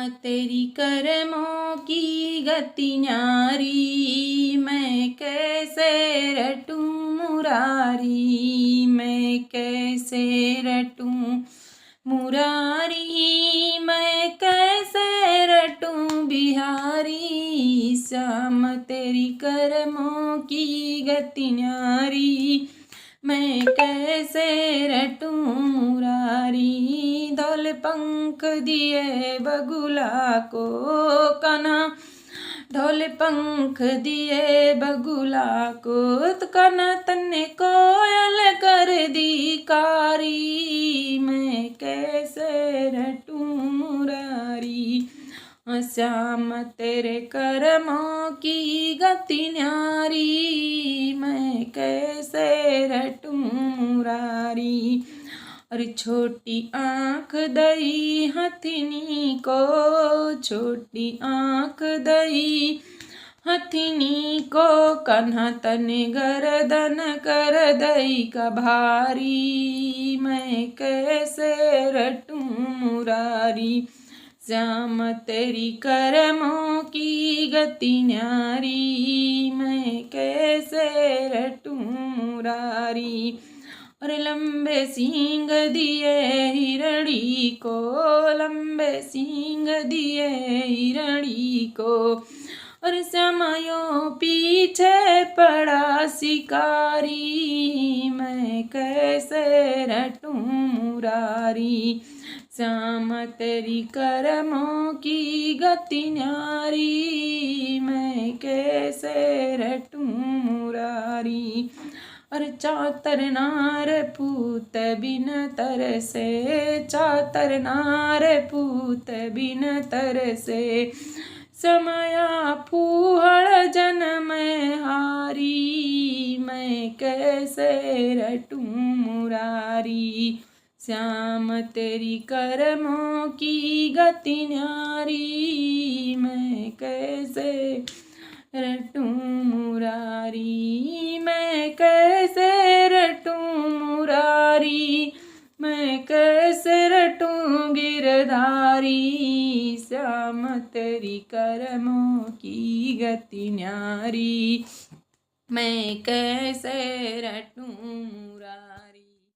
तेरी कर्मों की गति न्यारी, मैं कैसे रटूं मुरारी, मैं कैसे रटूं मुरारी, मैं कैसे रटूं बिहारी। श्याम तेरी कर्मों की गति न्यारी, मैं कैसे रटूं मुरारी। धौल पंख दिए बगुला को कना, ढोल पंख दिए बगुला को, तो कना तन्ने कोयल कर दी कारी, मैं कैसे रटूं मुरारी। श्याम तेरे कर्मों की गति न्यारी, मैं कैसे रटूं मुरारी। अरे छोटी आँख दई हथिनी को, छोटी आँख दई हथिनी को, कन्हा तने गर्दन कर दई का भारी, मैं कैसे रटूं मुरारी। श्याम तेरी कर्मों की गति न्यारी, मैं कैसे रटूं मुरारी। और लंबे सींग दिए हिरणी को, लंबे सींग दिए हिरणी को, और श्यामयों पीछे पड़ा शिकारी, मैं कैसे रटूं मुरारी। श्याम तेरी कर्मों की गति न्यारी, मैं कैसे रटूं मुरारी। और चातर नार पूत बिन तरसे, चातर नार पूत बिन तरसे, समया फूहड़ जन्म हारी, मैं कैसे रटूं मुरारी। श्याम तेरी कर्मों की गति न्यारी, मैं कैसे रटूं मुरारी, मैं कैसे रटूं मुरारी, मैं कैसे रटूं गिरधारी। श्याम तेरी कर्मों की गति न्यारी, मैं कैसे रटूं मुरारी।